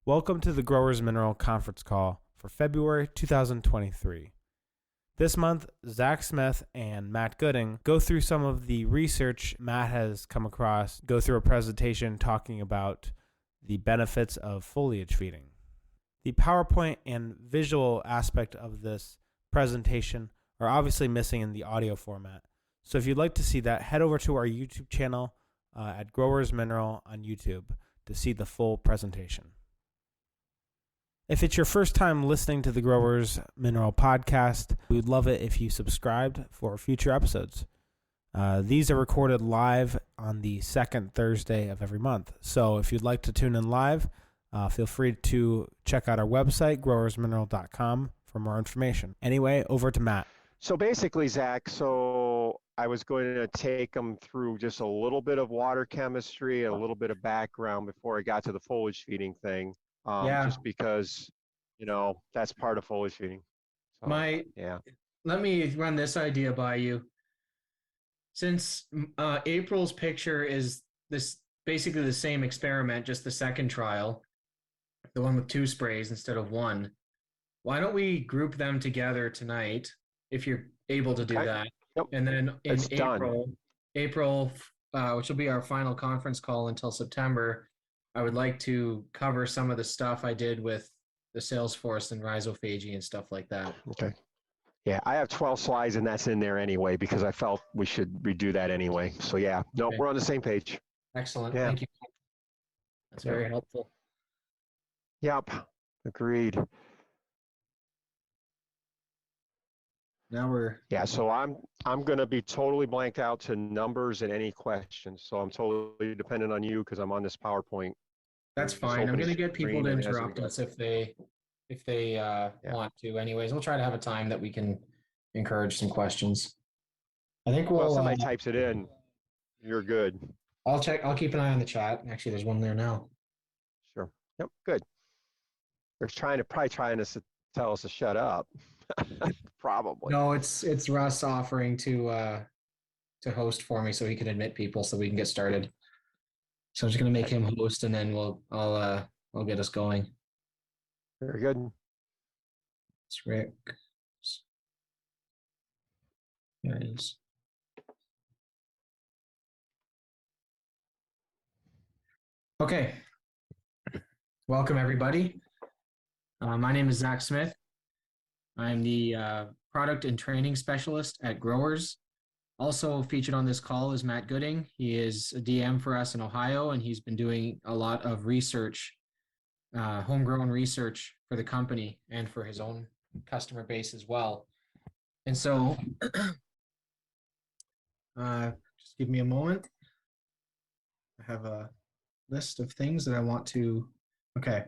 Welcome to the Growers Mineral Conference Call for February 2023. This month, Zach Smith and Matt Gooding go through some of the research Matt has come across, go through a presentation talking about the benefits of foliage feeding. The PowerPoint and visual aspect of this presentation are obviously missing in the audio format. So if you'd like to see that, head over to our YouTube channel at Growers Mineral on YouTube to see the full presentation. If it's your first time listening to the Growers Mineral podcast, we'd love it if you subscribed for future episodes. These are recorded live on the second Thursday of every month. So if you'd like to tune in live, feel free to check out our website, growersmineral.com, for more information. Anyway, over to Matt. So basically, Zach, I was going to take them through just a little bit of water chemistry and a little bit of background before I got to the foliage feeding thing. Just because, that's part of foliage feeding. So, Let me run this idea by you. Since April's picture is this basically the same experiment, just the second trial, the one with 2 sprays instead of 1, why don't we group them together tonight if you're able to do that? Yep. And then in April, which will be our final conference call until September, I would like to cover some of the stuff I did with the Salesforce and rhizophagy and stuff like that. Okay. Yeah, I have 12 slides and that's in there anyway because I felt we should redo that anyway. So okay. We're on the same page. Excellent. Yeah. Thank you. That's very helpful. Yep. Agreed. So I'm going to be totally blanked out to numbers and any questions. So I'm totally dependent on you because I'm on this PowerPoint. That's fine. I'm going to get people to interrupt us if they want to. Anyways, we'll try to have a time that we can encourage some questions. I think well, somebody types it in, you're good. I'll check. I'll keep an eye on the chat. Actually, there's one there now. Sure. Yep. Good. They're probably trying to tell us to shut up. Probably. No, it's Russ offering to host for me so he can admit people so we can get started. So I'm just gonna make him host and then I'll get us going. Very good. It's Rick. Guys. Okay. Welcome everybody. My name is Zach Smith. I'm the product and training specialist at Growers. Also featured on this call is Matt Gooding. He is a DM for us in Ohio, and he's been doing a lot of research, homegrown research for the company and for his own customer base as well. And so, just give me a moment. I have a list of things that I want to, okay.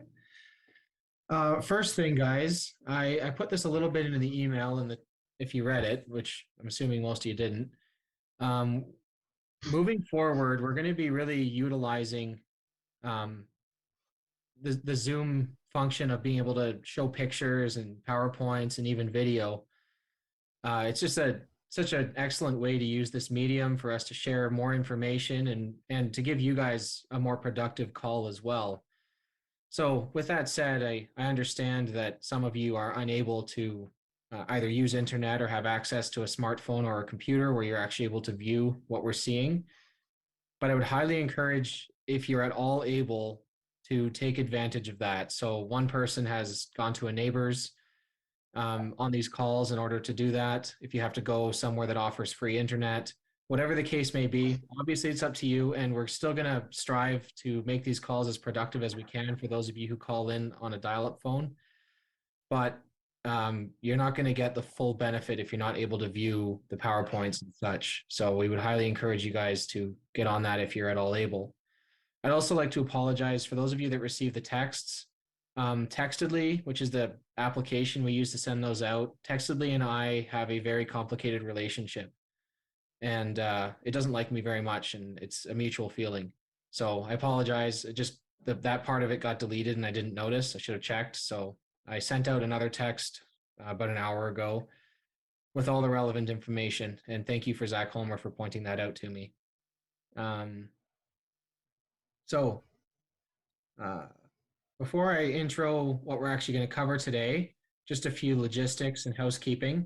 First thing, guys, I put this a little bit into the email, and if you read it, which I'm assuming most of you didn't, moving forward, we're going to be really utilizing the Zoom function of being able to show pictures and PowerPoints and even video. It's just such an excellent way to use this medium for us to share more information and to give you guys a more productive call as well. So with that said, I understand that some of you are unable to either use internet or have access to a smartphone or a computer where you're actually able to view what we're seeing. But I would highly encourage, if you're at all able, to take advantage of that. So one person has gone to a neighbor's on these calls in order to do that. If you have to go somewhere that offers free internet, whatever the case may be, obviously it's up to you, and we're still going to strive to make these calls as productive as we can for those of you who call in on a dial-up phone. But you're not going to get the full benefit if you're not able to view the PowerPoints and such. So we would highly encourage you guys to get on that if you're at all able. I'd also like to apologize for those of you that received the texts. Textedly, which is the application we use to send those out, Textedly and I have a very complicated relationship. And it doesn't like me very much, and it's a mutual feeling. So I apologize. That part of it got deleted and I didn't notice. I should have checked. So I sent out another text about an hour ago with all the relevant information. And thank you for Zach Homer for pointing that out to me. Before I intro what we're actually going to cover today, just a few logistics and housekeeping.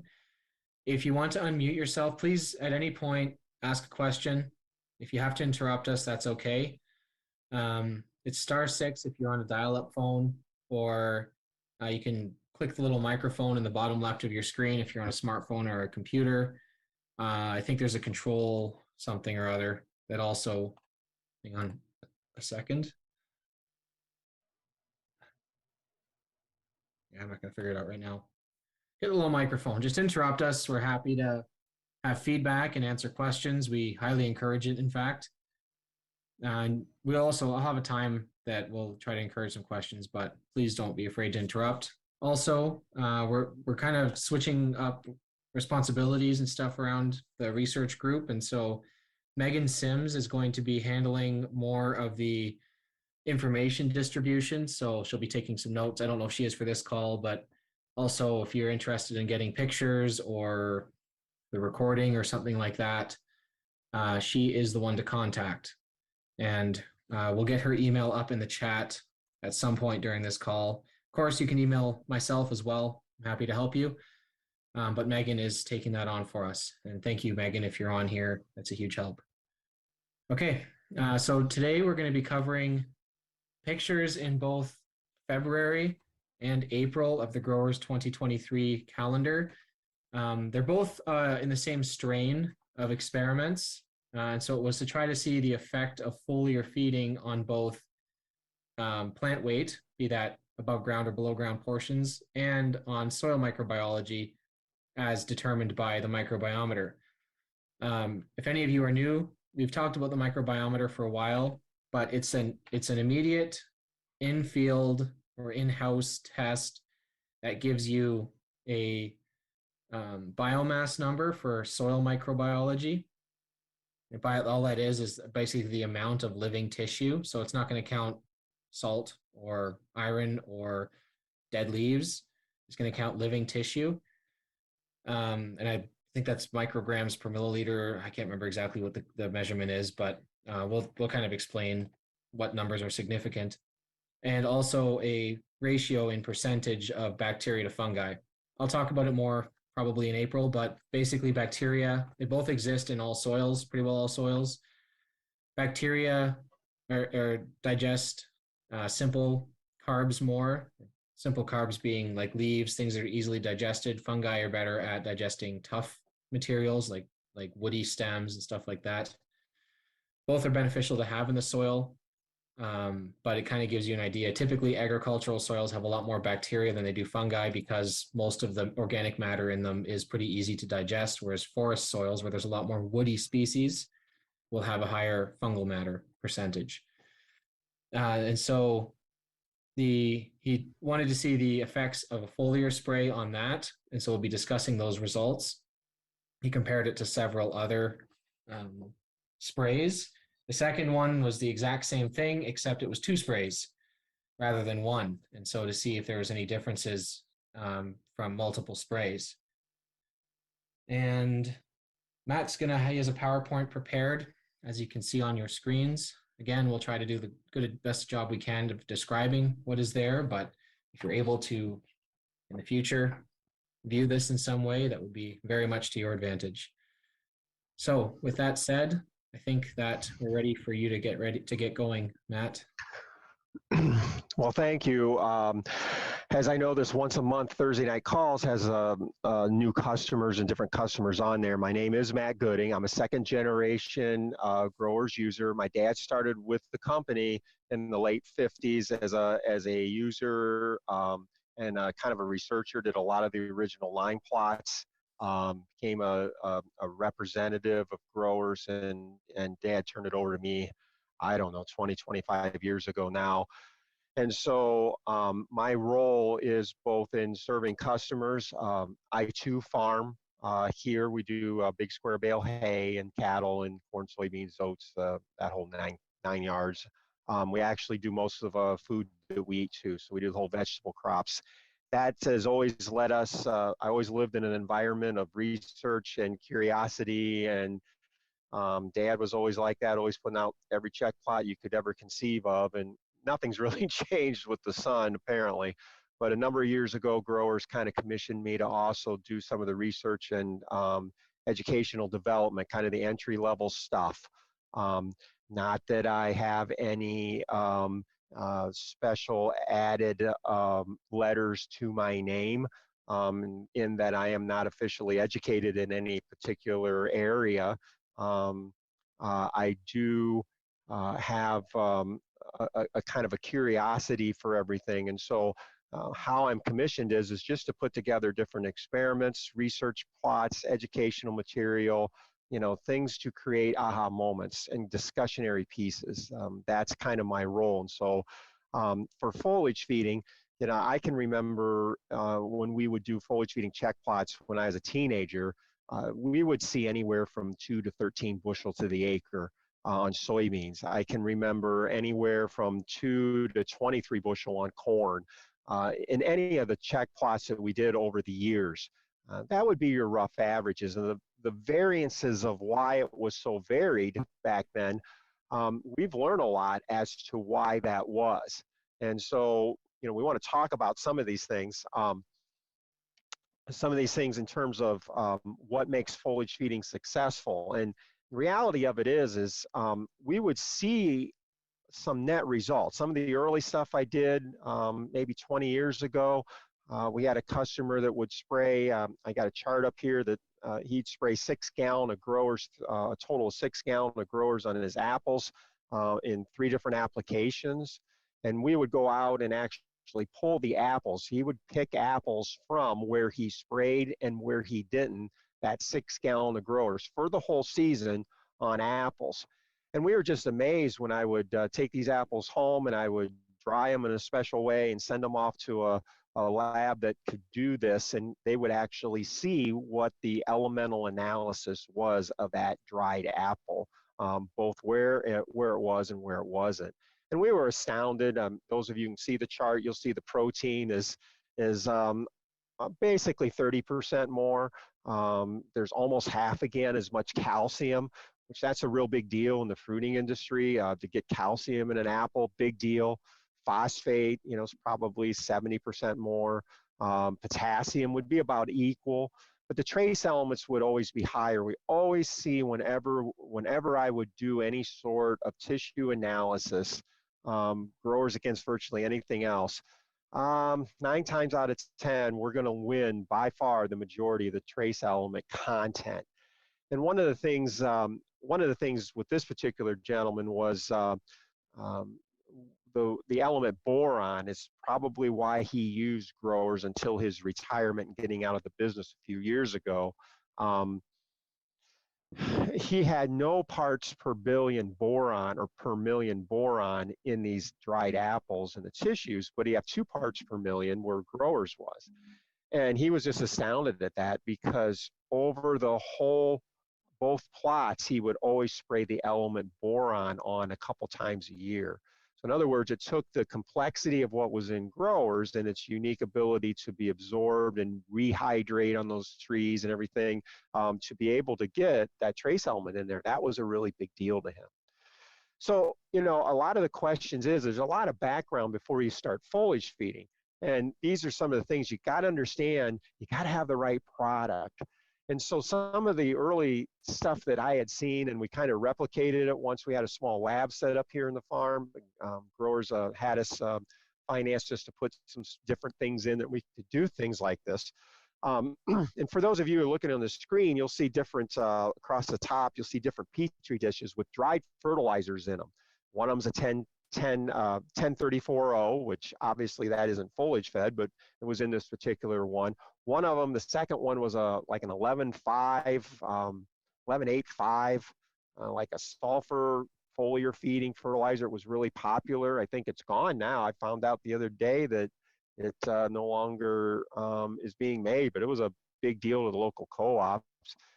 If you want to unmute yourself, please at any point ask a question. If you have to interrupt us, that's okay. It's *6 if you're on a dial-up phone, or you can click the little microphone in the bottom left of your screen if you're on a smartphone or a computer. I think there's a control something or other that also, hang on a second. Yeah, I'm not going to figure it out right now. Hit the little microphone. Just interrupt us. We're happy to have feedback and answer questions. We highly encourage it, in fact. And I'll have a time that we'll try to encourage some questions, but please don't be afraid to interrupt. Also, we're kind of switching up responsibilities and stuff around the research group. And so Megan Sims is going to be handling more of the information distribution. So she'll be taking some notes. I don't know if she is for this call, but also if you're interested in getting pictures or the recording or something like that, she is the one to contact. And we'll get her email up in the chat at some point during this call. Of course, you can email myself as well. I'm happy to help you. But Megan is taking that on for us. And thank you, Megan, if you're on here. That's a huge help. Okay, so today we're going to be covering pictures in both February and April of the Growers 2023 calendar. They're both in the same strain of experiments. And so it was to try to see the effect of foliar feeding on both plant weight, be that above ground or below ground portions, and on soil microbiology as determined by the microbiometer. If any of you are new, we've talked about the microbiometer for a while, but it's an immediate in-field or in-house test that gives you a biomass number for soil microbiology. And all that is basically the amount of living tissue. So it's not going to count salt or iron or dead leaves. It's going to count living tissue. And I think that's micrograms per milliliter. I can't remember exactly what the measurement is, but we'll kind of explain what numbers are significant. And also a ratio in percentage of bacteria to fungi. I'll talk about it more probably in April, but basically bacteria, they both exist in all soils, pretty well all soils. Bacteria digest simple carbs more, simple carbs being like leaves, things that are easily digested. Fungi are better at digesting tough materials like woody stems and stuff like that. Both are beneficial to have in the soil. But it kind of gives you an idea. Typically, agricultural soils have a lot more bacteria than they do fungi because most of the organic matter in them is pretty easy to digest, whereas forest soils, where there's a lot more woody species, will have a higher fungal matter percentage. And so he wanted to see the effects of a foliar spray on that, and so we'll be discussing those results. He compared it to several other sprays. The second one was the exact same thing, except it was 2 sprays rather than 1. And so to see if there was any differences from multiple sprays. And Matt's he has a PowerPoint prepared, as you can see on your screens. Again, we'll try to do the best job we can of describing what is there, but if you're able to, in the future, view this in some way, that would be very much to your advantage. So with that said, I think that we're ready for you to get going, Matt. Well, thank you. As I know, this once a month Thursday night calls has new customers and different customers on there. My name is Matt Gooding. I'm a second generation growers user. My dad started with the company in the late 50s as a user and kind of a researcher, did a lot of the original line plots. Became a representative of growers, and Dad turned it over to me, I don't know, 20, 25 years ago now. And so my role is both in serving customers. I too farm here. We do big square bale hay and cattle and corn, soybeans, oats, that whole nine yards. We actually do most of the food that we eat too. So we do the whole vegetable crops. That has always led us, I always lived in an environment of research and curiosity, and Dad was always like that, always putting out every check plot you could ever conceive of. And nothing's really changed with the sun apparently. But a number of years ago, growers kind of commissioned me to also do some of the research and educational development, kind of the entry level stuff. Not that I have any special added letters to my name, in that I am not officially educated in any particular area. I do have a kind of a curiosity for everything. And so how I'm commissioned is just to put together different experiments, research plots, educational material, things to create aha moments and discussionary pieces. That's kind of my role. And so for foliage feeding, I can remember when we would do foliage feeding check plots when I was a teenager, we would see anywhere from 2 to 13 bushel to the acre on soybeans. I can remember anywhere from 2 to 23 bushel on corn. In any of the check plots that we did over the years, that would be your rough averages. And the variances of why it was so varied back then, we've learned a lot as to why that was. And so, we want to talk about some of these things. In terms of what makes foliage feeding successful. And the reality of it is we would see some net results. Some of the early stuff I did maybe 20 years ago, we had a customer that would spray, I got a chart up here that he'd spray 6 gallon of growers, a total of 6 gallon of growers on his apples in 3 different applications. And we would go out and actually pull the apples. He would pick apples from where he sprayed and where he didn't, that 6 gallon of growers for the whole season on apples. And we were just amazed when I would take these apples home and I would dry them in a special way and send them off to a lab that could do this, and they would actually see what the elemental analysis was of that dried apple, both where it was and where it wasn't. And we were astounded. Those of you who can see the chart, you'll see the protein is basically 30% more. There's almost half again as much calcium, which that's a real big deal in the fruiting industry. To get calcium in an apple, big deal. Phosphate, is probably 70% more. Potassium would be about equal, but the trace elements would always be higher. We always see whenever I would do any sort of tissue analysis, growers against virtually anything else, 9 times out of 10, we're going to win by far the majority of the trace element content. And one of the things with this particular gentleman was the element boron is probably why he used growers until his retirement and getting out of the business a few years ago. He had no parts per billion boron or per million boron in these dried apples and the tissues, but he had 2 parts per million where growers was. And he was just astounded at that because over the whole, both plots, he would always spray the element boron on a couple times a year. So in other words, it took the complexity of what was in growers and its unique ability to be absorbed and rehydrate on those trees and everything to be able to get that trace element in there. That was a really big deal to him. So, a lot of the questions there's a lot of background before you start foliage feeding. And these are some of the things you got to understand. You got to have the right product. And so some of the early stuff that I had seen, and we kind of replicated it once we had a small lab set up here in the farm. Growers had us financed us to put some different things in that we could do things like this. And for those of you who are looking on the screen, you'll see different, across the top, you'll see different Petri dishes with dried fertilizers in them. One of them's a 1034O, which obviously that isn't foliage fed, but it was in this particular one. One of them, the second one was like an 1185, like a sulfur foliar feeding fertilizer. It was really popular. I think it's gone now. I found out the other day that it no longer is being made, but it was a big deal to the local co-ops.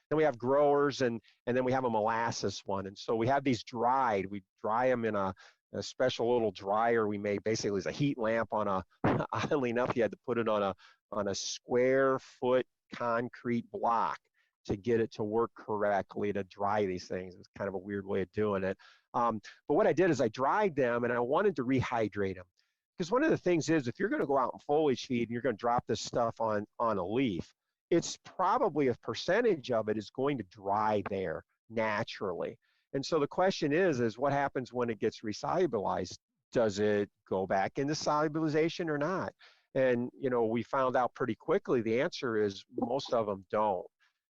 Then we have growers, and then we have a molasses one. And so we have these dried. We dry them in a special little dryer we made. Basically, it's a heat lamp on a, oddly enough, you had to put it on a square foot concrete block to get it to work correctly to dry these things. It's kind of a weird way of doing it. But what I did is I dried them and I wanted to rehydrate them. Because one of the things is, if you're going to go out and foliage feed and you're going to drop this stuff on a leaf, it's probably a percentage of it is going to dry there naturally. And so the question is what happens when it gets resolubilized? Does it go back into solubilization or not? And, we found out pretty quickly the answer is most of them don't.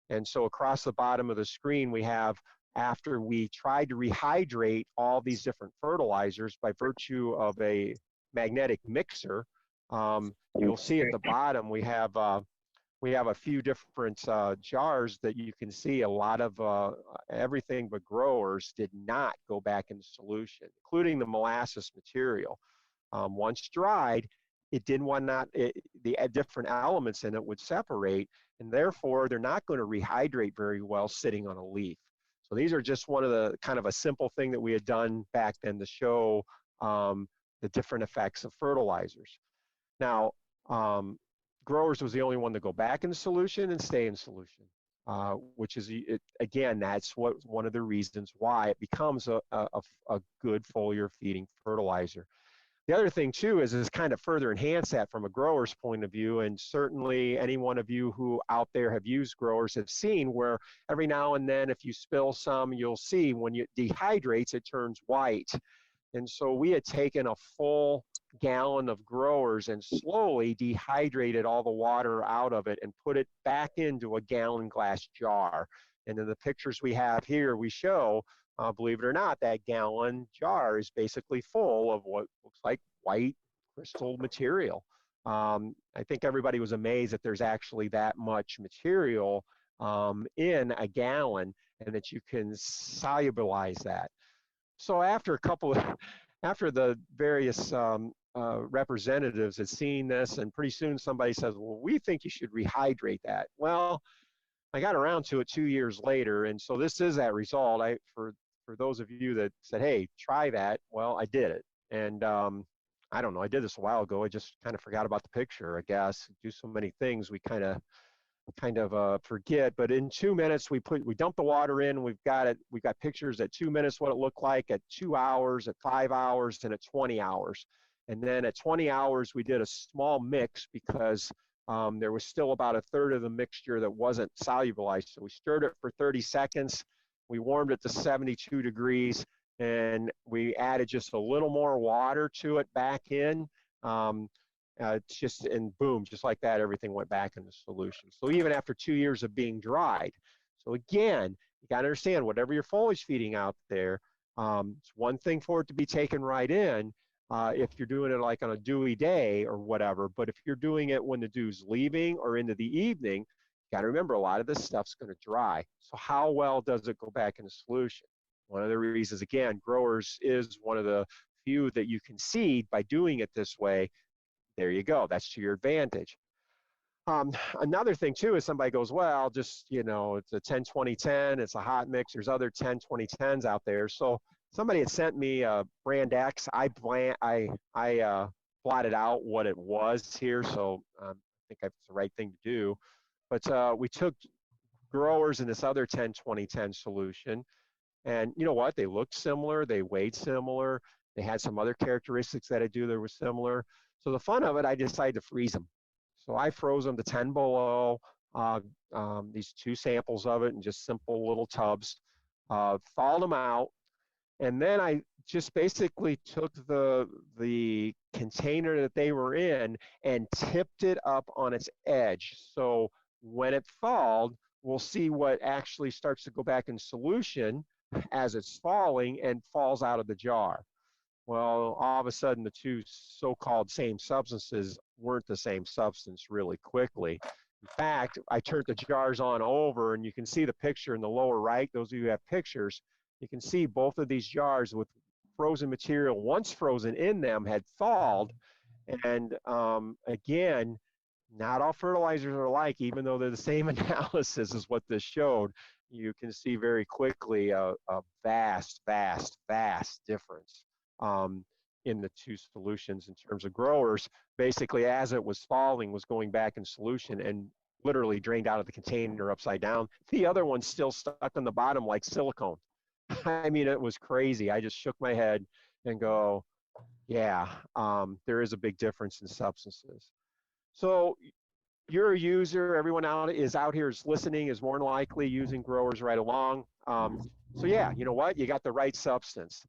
And so across the bottom of the screen, we have, after we tried to rehydrate all these different fertilizers by virtue of a magnetic mixer, you'll see at the bottom we have a few different jars that you can see. A lot of everything but growers did not go back into solution, including the molasses material. Once dried, it didn't want the different elements in it would separate, and therefore they're not going to rehydrate very well sitting on a leaf. So these are just one of the kind of a simple thing that we had done back then to show the different effects of fertilizers. Now, growers was the only one to go back in solution and stay in solution, which is, again, that's one of the reasons why it becomes a good foliar feeding fertilizer. The other thing too is kind of further enhance that from a grower's point of view, and certainly any one of you who out there have used growers have seen where every now and then if you spill some, you'll see when it dehydrates, it turns white. And so we had taken a full gallon of growers and slowly dehydrated all the water out of it and put it back into a gallon glass jar. And in the pictures we have here, we show, believe it or not, that gallon jar is basically full of what looks like white crystal material. I think everybody was amazed that there's actually that much material in a gallon and that you can solubilize that. So after after the various representatives had seen this, and pretty soon somebody says, well, we think you should rehydrate that. Well, I got around to it 2 years later, and so this is that result. For those of you that said, hey, try that, well, I did it. And I don't know, I did this a while ago. I just kind of forgot about the picture, I guess. Do so many things, we kind of forget. But in 2 minutes, we dump the water in. We've got pictures at 2 minutes what it looked like, at 2 hours, at 5 hours, and at 20 hours. And then at 20 hours, we did a small mix because there was still about a third of the mixture that wasn't solubilized. So we stirred it for 30 seconds. We warmed it to 72 degrees, and we added just a little more water to it back in. And boom, just like that, everything went back into solution. So even after 2 years of being dried. So again, you got to understand, whatever you're foliage feeding out there, it's one thing for it to be taken right in if you're doing it like on a dewy day or whatever. But if you're doing it when the dew's leaving or into the evening, you got to remember a lot of this stuff's going to dry. So how well does it go back into solution? One of the reasons, again, growers is one of the few that you can seed by doing it this way. There you go. That's to your advantage. Another thing too is somebody goes, well, just, it's a 10-20-10, it's a hot mix. There's other 10-20-10s out there. So somebody had sent me a brand X. I plotted out what it was here. So I think that's the right thing to do. But we took growers in this other 10-20-10 solution. And you know what? They looked similar. They weighed similar. They had some other characteristics that were similar. So the fun of it, I decided to freeze them. So I froze them to 10 below, these 2 samples of it in just simple little tubs, thawed them out, and then I just basically took the container that they were in and tipped it up on its edge. So when it thawed, we'll see what actually starts to go back in solution as it's falling and falls out of the jar. Well, all of a sudden, the two so-called same substances weren't the same substance really quickly. In fact, I turned the jars on over, and you can see the picture in the lower right. Those of you who have pictures, you can see both of these jars with frozen material, once frozen in them, had thawed. And again, not all fertilizers are alike, even though they're the same analysis as what this showed. You can see very quickly a vast, vast, vast difference in the two solutions in terms of growers. Basically, as it was falling, was going back in solution and literally drained out of the container upside down. The other one's still stuck on the bottom like silicone. I mean, it was crazy. I just shook my head and go, yeah, there is a big difference in substances. So you're a user, everyone out here is listening, is more than likely using growers right along. So yeah, you know what? You got the right substance,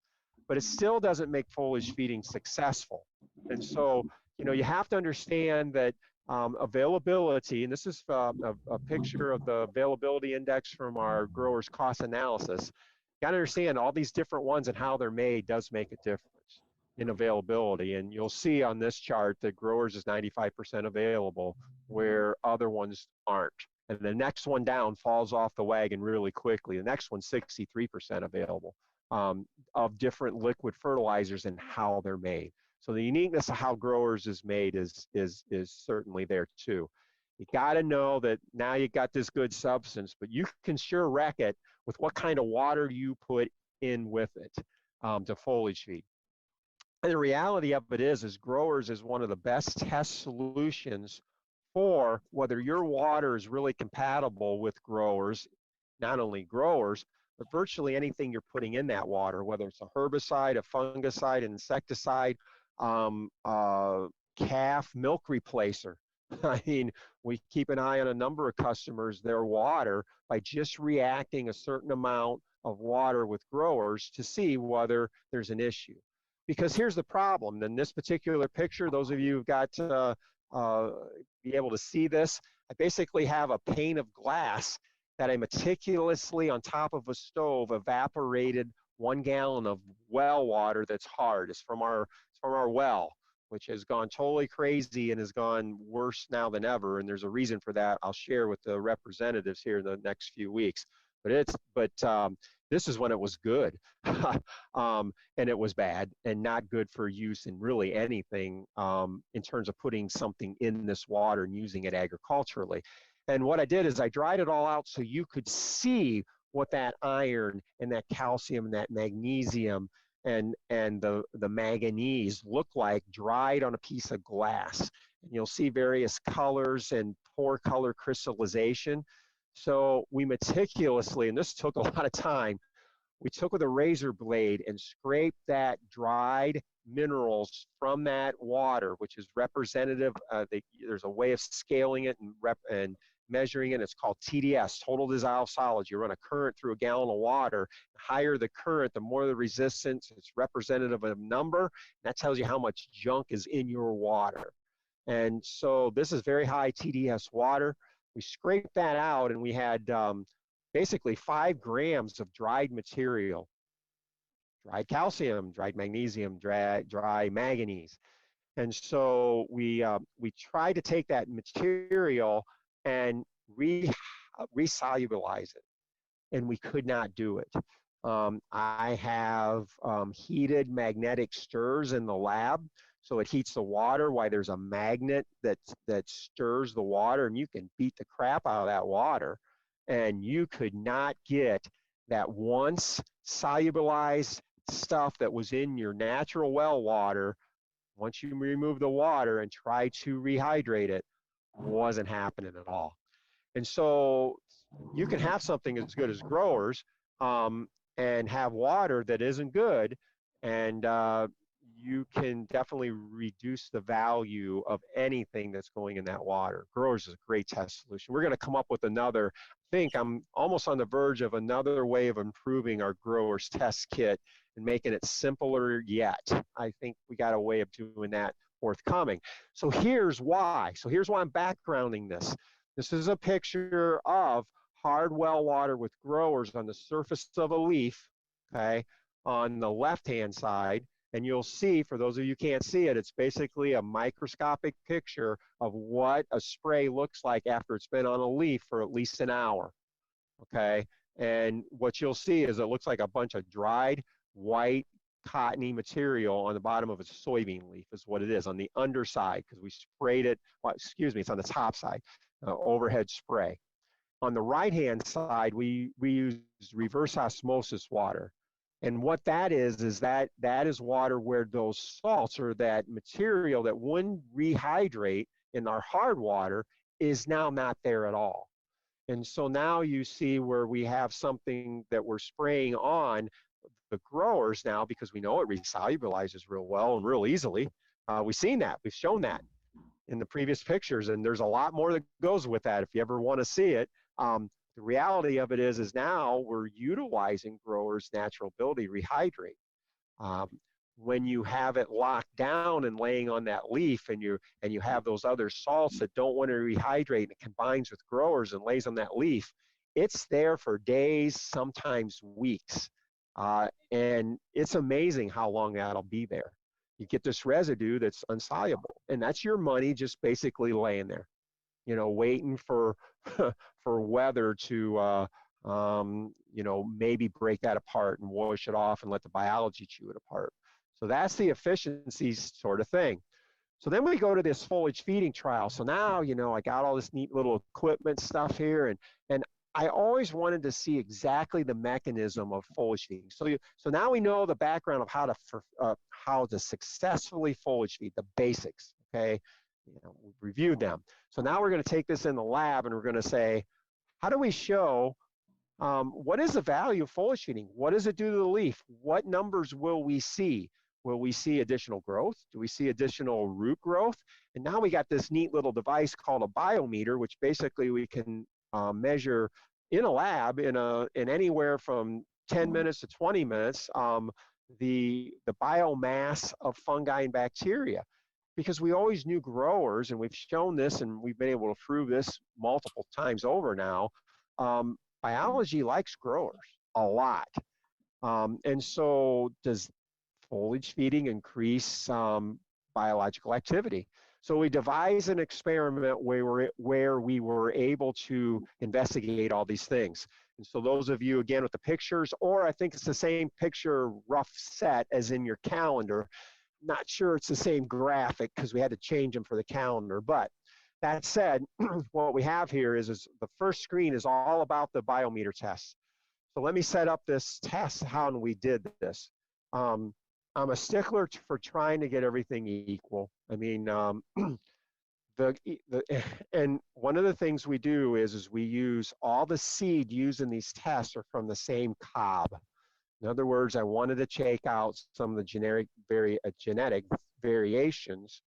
but it still doesn't make foliage feeding successful. And so, you have to understand that availability, and this is a picture of the availability index from our growers cost analysis. You got to understand all these different ones and how they're made does make a difference in availability. And you'll see on this chart that growers is 95% available where other ones aren't. And the next one down falls off the wagon really quickly. The next one's 63% available of different liquid fertilizers and how they're made. So the uniqueness of how growers is made is certainly there too. You got to know that now you got this good substance, but you can sure wreck it with what kind of water you put in with it to foliage feed. And the reality of it is growers is one of the best test solutions for whether your water is really compatible with growers, not only growers, but virtually anything you're putting in that water, whether it's a herbicide, a fungicide, an insecticide, calf milk replacer. I mean, we keep an eye on a number of customers, their water, by just reacting a certain amount of water with growers to see whether there's an issue. Because here's the problem. In this particular picture, those of you who've got to be able to see this, I basically have a pane of glass that I meticulously on top of a stove evaporated 1 gallon of well water that's hard. It's from our well, which has gone totally crazy and has gone worse now than ever. And there's a reason for that I'll share with the representatives here in the next few weeks. But this is when it was good, and it was bad and not good for use in really anything in terms of putting something in this water and using it agriculturally. And what I did is I dried it all out so you could see what that iron and that calcium and that magnesium and the manganese look like dried on a piece of glass. And you'll see various colors and pore color crystallization. So we meticulously, and this took a lot of time, we took with a razor blade and scraped that dried minerals from that water, which is representative. There's a way of scaling it and measuring it. It's called TDS, total dissolved solids. You run a current through a gallon of water. The higher the current, the more the resistance. It's representative of a number. That tells you how much junk is in your water. And so this is very high TDS water. We scraped that out and we had basically 5 grams of dried material, dried calcium, dried magnesium, dry manganese. And so we tried to take that material and resolubilize it, and we could not do it. I have heated magnetic stirs in the lab, so it heats the water while there's a magnet that stirs the water, and you can beat the crap out of that water, and you could not get that once solubilized stuff that was in your natural well water. Once you remove the water and try to rehydrate it, wasn't happening at all. And so you can have something as good as growers and have water that isn't good, and you can definitely reduce the value of anything that's going in that water. Growers is a great test solution. We're going to come up with another. I think I'm almost on the verge of another way of improving our growers test kit and making it simpler yet. I think we got a way of doing that forthcoming. So here's why. Here's why I'm backgrounding this. This is a picture of hard well water with growers on the surface of a leaf, okay, on the left-hand side. And you'll see, for those of you who can't see it, it's basically a microscopic picture of what a spray looks like after it's been on a leaf for at least an hour, okay? And what you'll see is it looks like a bunch of dried, white, cottony material on the bottom of a soybean leaf is what it is on the underside, because we sprayed it, well, excuse me, it's on the top side, overhead spray. On the right-hand side, we used reverse osmosis water. And what that is that is water where those salts or that material that wouldn't rehydrate in our hard water is now not there at all. And so now you see where we have something that we're spraying on the growers now, because we know it resolubilizes real well and real easily. We've seen that. We've shown that in the previous pictures, and there's a lot more that goes with that if you ever want to see it. The reality of it is now we're utilizing growers' natural ability to rehydrate. When you have it locked down and laying on that leaf, and you have those other salts that don't want to rehydrate, and it combines with growers and lays on that leaf, it's there for days, sometimes weeks. And it's amazing how long that'll be there. You get this residue that's insoluble, and that's your money just basically laying there, waiting for for weather to maybe break that apart and wash it off and let the biology chew it apart. So that's the efficiency sort of thing. So then we go to this foliage feeding trial. So now, I got all this neat little equipment stuff here, and I always wanted to see exactly the mechanism of foliage feeding. So now we know the background of how to successfully foliage feed, the basics, okay? We've reviewed them. So now we're going to take this in the lab, and we're going to say, how do we show what is the value of foliage feeding? What does it do to the leaf? What numbers will we see? Will we see additional growth? Do we see additional root growth? And now we got this neat little device called a biometer, which basically we can measure in a lab in anywhere from 10 minutes to 20 minutes the biomass of fungi and bacteria. Because we always knew growers, and we've shown this, and we've been able to prove this multiple times over now, biology likes growers a lot. And so does foliage feeding increase biological activity? So we devised an experiment where we were able to investigate all these things. And so those of you, again, with the pictures, or I think it's the same picture rough set as in your calendar. Not sure it's the same graphic because we had to change them for the calendar. But that said, what we have here is the first screen is all about the biometer test. So let me set up this test, how we did this. I'm a stickler for trying to get everything equal. I mean, and one of the things we do is we use all the seed used in these tests are from the same cob. In other words, I wanted to check out some of the genetic variations.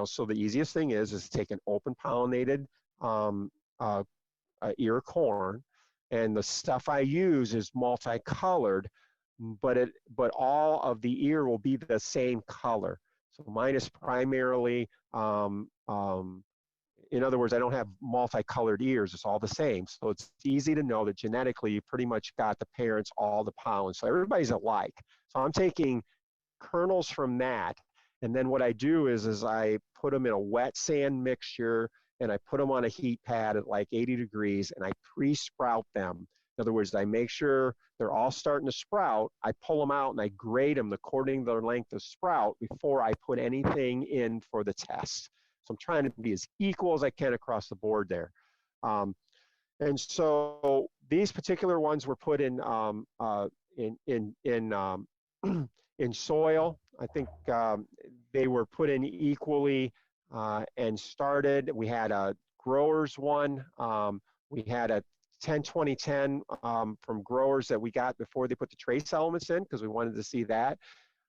So the easiest thing is take an open pollinated ear of corn, and the stuff I use is multicolored, but all of the ear will be the same color. So mine is primarily, in other words, I don't have multicolored ears. It's all the same. So it's easy to know that genetically you pretty much got the parents all the pollen. So everybody's alike. So I'm taking kernels from that. And then what I do is I put them in a wet sand mixture, and I put them on a heat pad at like 80 degrees, and I pre-sprout them. In other words, I make sure they're all starting to sprout. I pull them out and I grade them according to their length of sprout before I put anything in for the test. So I'm trying to be as equal as I can across the board there. And so these particular ones were put in soil. I think they were put in equally and started. We had a growers one. We had a 10-20-10 from growers that we got before they put the trace elements in, because we wanted to see that.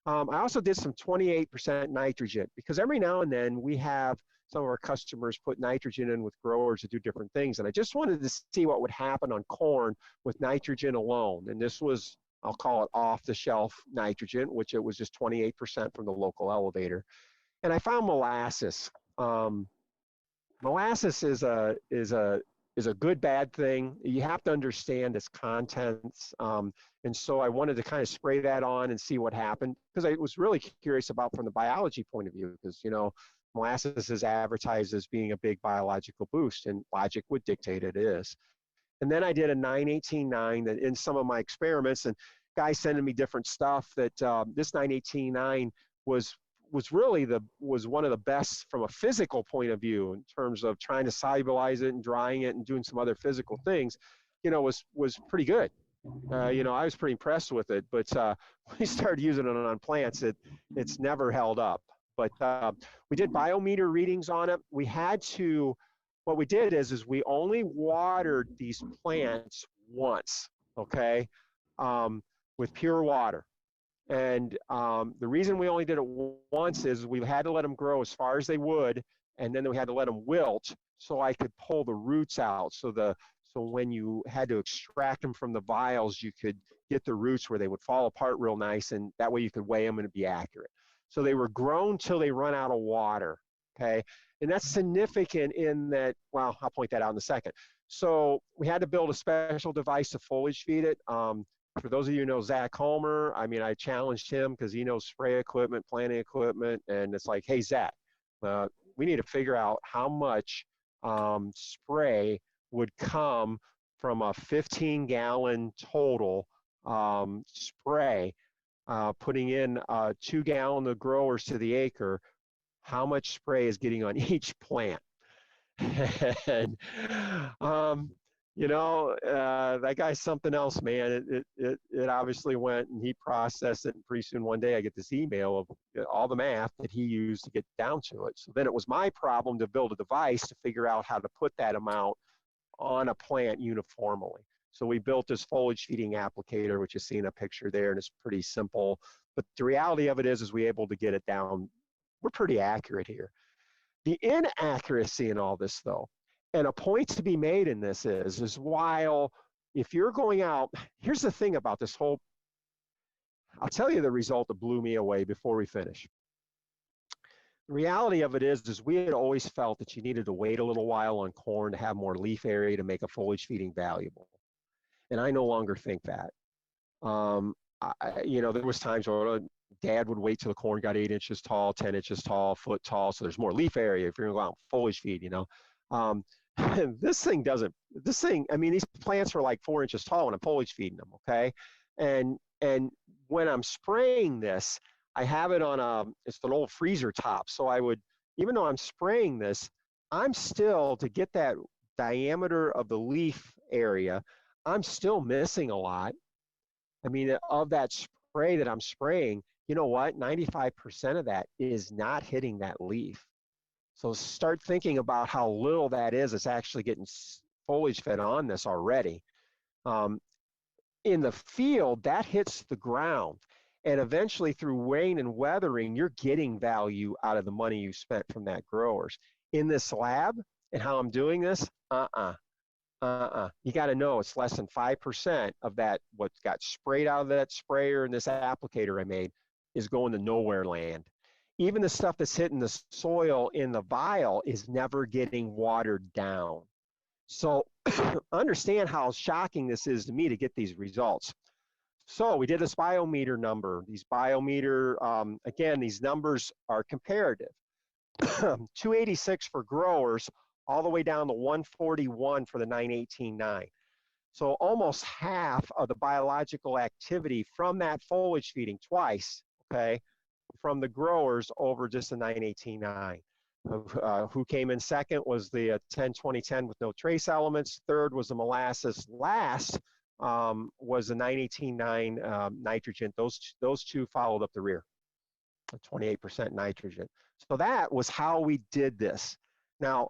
I also did some 28% nitrogen, because every now and then we have some of our customers put nitrogen in with growers to do different things. And I just wanted to see what would happen on corn with nitrogen alone. And this was, I'll call it off-the-shelf nitrogen, which it was just 28% from the local elevator. And I found molasses. Molasses is a good, bad thing. You have to understand its contents. And so I wanted to kind of spray that on and see what happened, because I was really curious about from the biology point of view, because, molasses is advertised as being a big biological boost, and logic would dictate it is. And then I did a 9-18-9 that in some of my experiments, and guys sending me different stuff, that this 9-18-9 was one of the best from a physical point of view in terms of trying to solubilize it and drying it and doing some other physical things, was pretty good. I was pretty impressed with it, but when we started using it on plants, it's never held up. But we did biometer readings on it. We had to, what we did is we only watered these plants once, okay, with pure water. And the reason we only did it once is we had to let them grow as far as they would, and then we had to let them wilt so I could pull the roots out. So when you had to extract them from the vials, you could get the roots where they would fall apart real nice, and that way you could weigh them and it'd be accurate. So they were grown till they run out of water, okay? And that's significant in that, well, I'll point that out in a second. So we had to build a special device to foliage feed it. For those of you who know Zach Homer, I mean, I challenged him because he knows spray equipment, planting equipment, and it's like, hey, Zach, we need to figure out how much spray would come from a 15-gallon total spray, putting in 2 gallon of growers to the acre, how much spray is getting on each plant. And, that guy's something else, man. It obviously went, and he processed it, and pretty soon one day I get this email of all the math that he used to get down to it. So then it was my problem to build a device to figure out how to put that amount on a plant uniformly. So we built this foliage feeding applicator, which you see in a picture there, and it's pretty simple. But the reality of it is we're able to get it down. We're pretty accurate here. The inaccuracy in all this, though, and a point to be made in this is while if you're going out, here's the thing about this whole, I'll tell you the result that blew me away before we finish. The reality of it is we had always felt that you needed to wait a little while on corn to have more leaf area to make a foliage feeding valuable. And I no longer think that. There was times where Dad would wait till the corn got 8 inches tall, 10 inches tall, foot tall, so there's more leaf area if you're going to go out and foliage feed, This thing, I mean, these plants are like 4 inches tall when I'm foliage feeding them, okay? And when I'm spraying this, I have it on it's an old freezer top. So I would, even though I'm spraying this, I'm still, to get that diameter of the leaf area, I'm still missing a lot. I mean, of that spray that I'm spraying, you know what? 95% of that is not hitting that leaf. So start thinking about how little that is. It's actually getting foliage fed on this already. In the field, that hits the ground. And eventually through rain and weathering, you're getting value out of the money you spent from that growers. In this lab and how I'm doing this, you got to know it's less than 5% of that, what got sprayed out of that sprayer and this applicator I made is going to nowhere land. Even the stuff that's hitting the soil in the vial is never getting watered down. So understand how shocking this is to me to get these results. So we did this biometer number. These biometer, again, these numbers are comparative. 286 for growers, all the way down to 141 for the 918-9. So almost half of the biological activity from that foliage feeding twice, okay, from the growers over just the 918-9. Who came in second was the 10-20-10 with no trace elements. Third was the molasses. Last was the 918-9 nitrogen. Those two followed up the rear, 28% nitrogen. So that was how we did this. Now,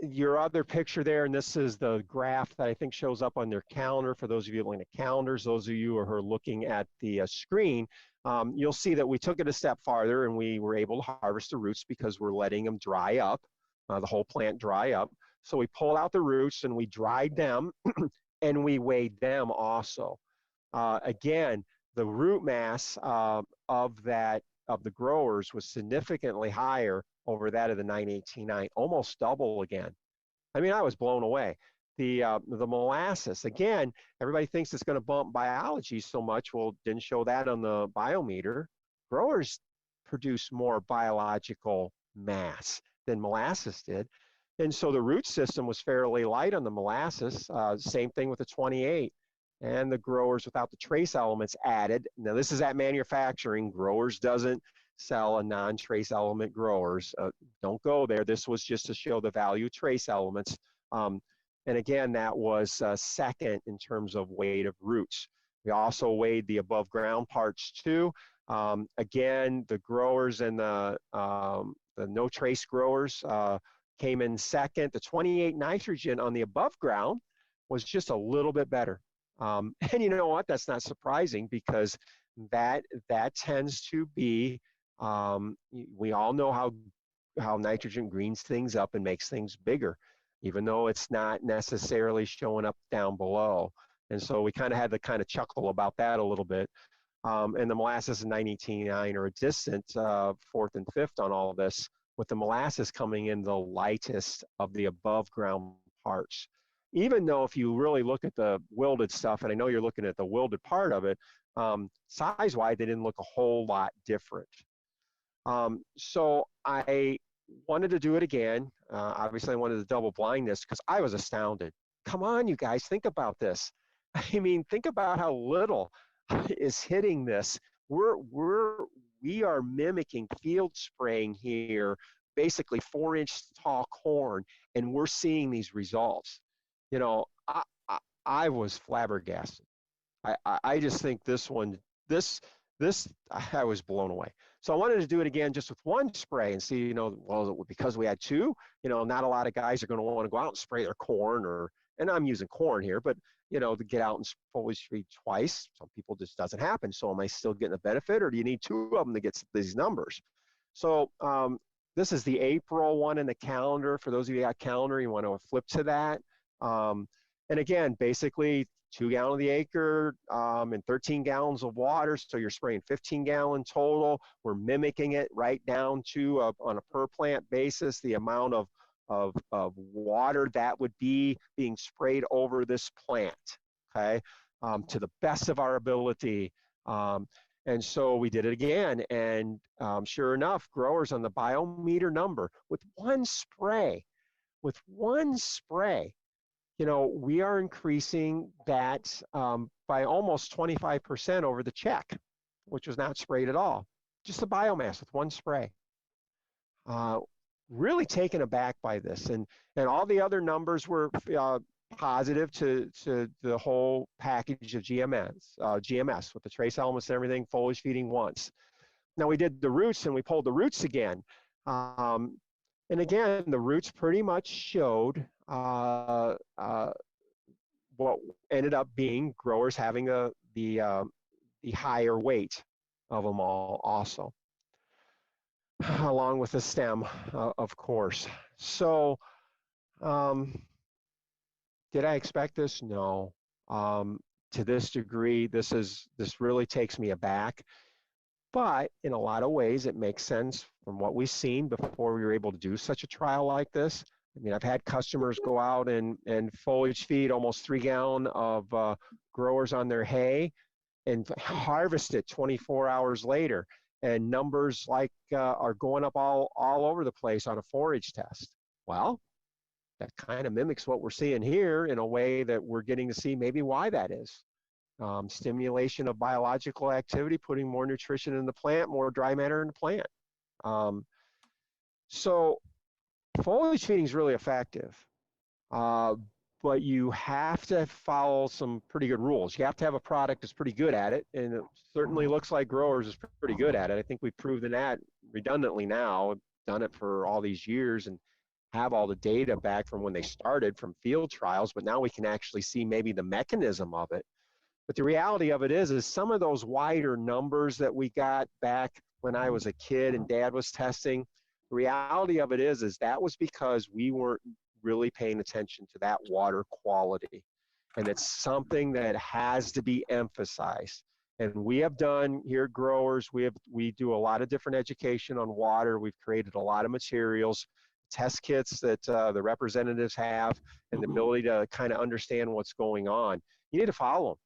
your other picture there, and this is the graph that I think shows up on their calendar. For those of you looking at calendars, those of you who are looking at the screen, you'll see that we took it a step farther and we were able to harvest the roots because we're letting them dry up, the whole plant dry up. So we pulled out the roots and we dried them and we weighed them also. Again, the root mass of the growers was significantly higher over that of the 918-9, almost double again. I mean, I was blown away. The molasses, again, everybody thinks it's going to bump biology so much. Well, didn't show that on the biometer. Growers produce more biological mass than molasses did. And so the root system was fairly light on the molasses. Same thing with the 28. And the growers without the trace elements added. Now, this is at manufacturing. Growers doesn't sell a non-trace element growers. Don't go there. This was just to show the value of trace elements. And again, that was second in terms of weight of roots. We also weighed the above ground parts too. Again, the growers and the no trace growers came in second. The 28 nitrogen on the above ground was just a little bit better. And you know what? That's not surprising because that tends to be, we all know how nitrogen greens things up and makes things bigger, even though it's not necessarily showing up down below. And so we kind of had to kind of chuckle about that a little bit. And the molasses and 989 are a distant fourth and fifth on all of this, with the molasses coming in the lightest of the above ground parts. Even though if you really look at the wilded stuff, and I know you're looking at the wilded part of it, size-wise, they didn't look a whole lot different. So I wanted to do it again. Obviously, I wanted to double blind this because I was astounded. Come on, you guys, think about this. I mean, think about how little is hitting this. We are mimicking field spraying here, basically 4-inch tall corn, and we're seeing these results. You know, I was flabbergasted. I just think this one, I was blown away. So I wanted to do it again just with one spray and see, you know, well, because we had two, you know, not a lot of guys are going to want to go out and spray their corn, or, and I'm using corn here, but, you know, to get out and foliage feed twice, some people just doesn't happen. So am I still getting the benefit, or do you need two of them to get these numbers? So this is the April one in the calendar. For those of you who got calendar, you want to flip to that. And again, basically 2 gallons of the acre and 13 gallons of water. So you're spraying 15 gallon total. We're mimicking it right down to on a per plant basis, the amount of water that would be being sprayed over this plant, okay, to the best of our ability. And so we did it again, and sure enough, growers on the biometer number with one spray, you know, we are increasing that by almost 25% over the check, which was not sprayed at all. Just the biomass with one spray. Really taken aback by this, and all the other numbers were positive to the whole package of GMS with the trace elements and everything, foliage feeding once. Now we did the roots and we pulled the roots again. And again, the roots pretty much showed what ended up being growers having the higher weight of them all also, along with the stem, of course. So did I expect this? No. To this degree, this really takes me aback. But in a lot of ways, it makes sense from what we've seen before we were able to do such a trial like this. I mean, I've had customers go out and foliage feed almost 3 gallons of growers on their hay and harvest it 24 hours later. And numbers like are going up all over the place on a forage test. Well, that kind of mimics what we're seeing here in a way that we're getting to see maybe why that is. Stimulation of biological activity, putting more nutrition in the plant, more dry matter in the plant. So foliage feeding is really effective, but you have to follow some pretty good rules. You have to have a product that's pretty good at it, and it certainly looks like growers is pretty good at it. I think we've proven that redundantly now, done it for all these years and have all the data back from when they started from field trials, but now we can actually see maybe the mechanism of it. But the reality of it is some of those wider numbers that we got back when I was a kid and Dad was testing, the reality of it is that was because we weren't really paying attention to that water quality. And it's something that has to be emphasized. And we have done here at Growers, we do a lot of different education on water. We've created a lot of materials, test kits that the representatives have, and the ability to kind of understand what's going on. You need to follow them.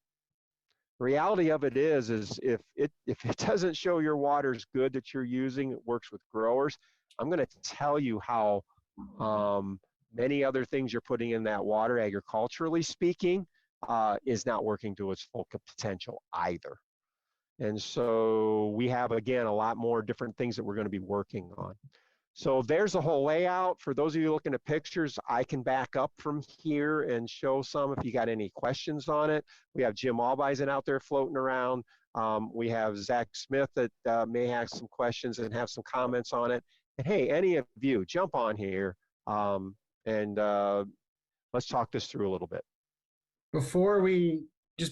The reality of it is if it doesn't show your water's good that you're using, it works with growers, I'm going to tell you how many other things you're putting in that water, agriculturally speaking, is not working to its full potential either. And so we have, again, a lot more different things that we're going to be working on. So there's the whole layout. For those of you looking at pictures, I can back up from here and show some if you got any questions on it. We have Jim Albeisen out there floating around. We have Zach Smith that may have some questions and have some comments on it. And hey, any of you, jump on here. And let's talk this through a little bit.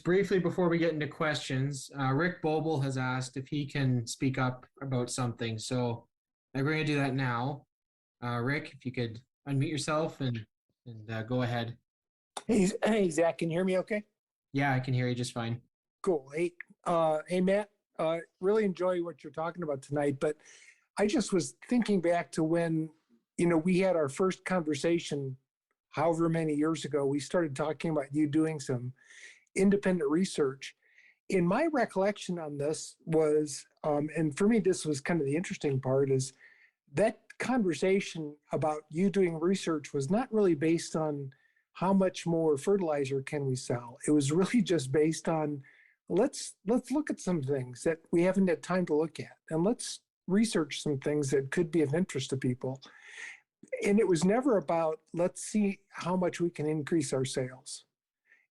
Briefly before we get into questions, Rick Boble has asked if he can speak up about something. So I'm going to do that now. Rick, if you could unmute yourself and go ahead. Hey, Zach, can you hear me okay? Yeah, I can hear you just fine. Cool. Hey, Matt, really enjoy what you're talking about tonight, but I just was thinking back to when, we had our first conversation, however many years ago. We started talking about you doing some independent research. In my recollection on this was, and for me, this was kind of the interesting part, is that conversation about you doing research was not really based on how much more fertilizer can we sell. It was really just based on let's look at some things that we haven't had time to look at, and let's research some things that could be of interest to people. And it was never about let's see how much we can increase our sales.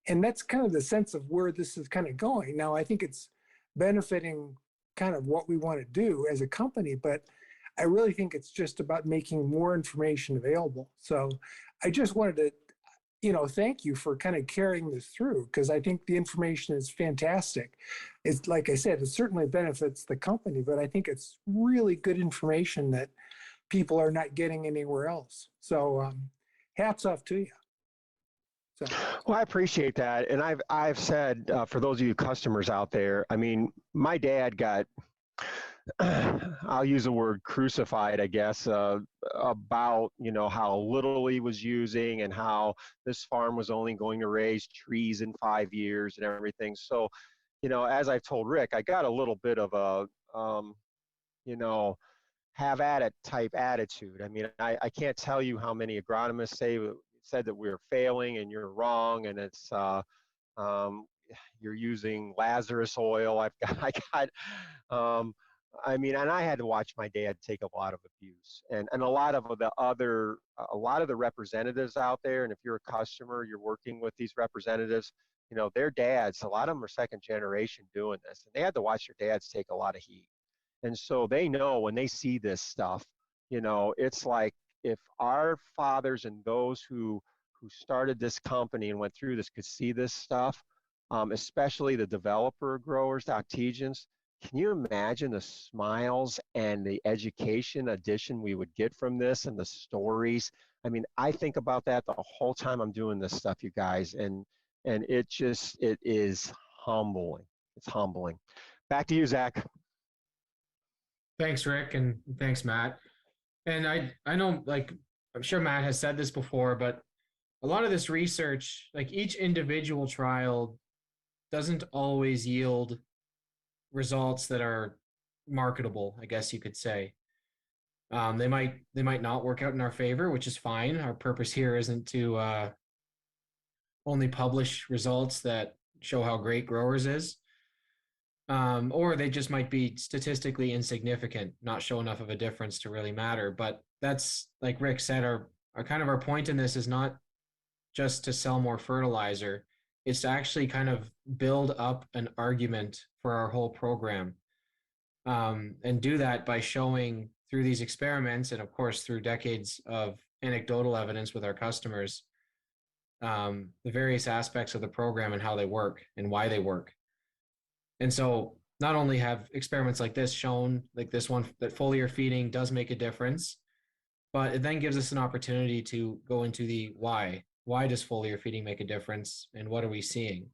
And that's kind of the sense of where this is kind of going. Now, I think it's benefiting kind of what we want to do as a company, but I really think it's just about making more information available. So I just wanted to, thank you for kind of carrying this through, because I think the information is fantastic. It's like I said, it certainly benefits the company, but I think it's really good information that people are not getting anywhere else. So hats off to you. So. Well, I appreciate that. And I've said, for those of you customers out there, I mean, my dad got, I'll use the word crucified, I guess, about, how little he was using and how this farm was only going to raise trees in 5 years and everything. So, as I've told Rick, I got a little bit of a, have at it type attitude. I mean, I can't tell you how many agronomists said that we're failing and you're wrong, and it's you're using Lazarus oil. And I had to watch my dad take a lot of abuse, and a lot of the representatives out there. And if you're a customer, you're working with these representatives, their dads, a lot of them are second generation doing this, and they had to watch their dads take a lot of heat. And so they know when they see this stuff, it's like if our fathers and those who started this company and went through this could see this stuff, especially the developer growers, the Octagians, can you imagine the smiles and the education addition we would get from this and the stories? I mean, I think about that the whole time I'm doing this stuff, you guys, and it is humbling. It's humbling. Back to you, Zach. Thanks, Rick, and thanks, Matt. And I know, like, I'm sure Matt has said this before, but a lot of this research, like each individual trial doesn't always yield results that are marketable, I guess you could say. They might not work out in our favor, which is fine. Our purpose here isn't to only publish results that show how great growers is. Or they just might be statistically insignificant, not show enough of a difference to really matter. But that's, like Rick said, our kind of our point in this is not just to sell more fertilizer. It's to actually kind of build up an argument for our whole program, and do that by showing through these experiments and, of course, through decades of anecdotal evidence with our customers, the various aspects of the program and how they work and why they work. And so not only have experiments like this shown, like this one, that foliar feeding does make a difference, but it then gives us an opportunity to go into the why. Why does foliar feeding make a difference, and what are we seeing?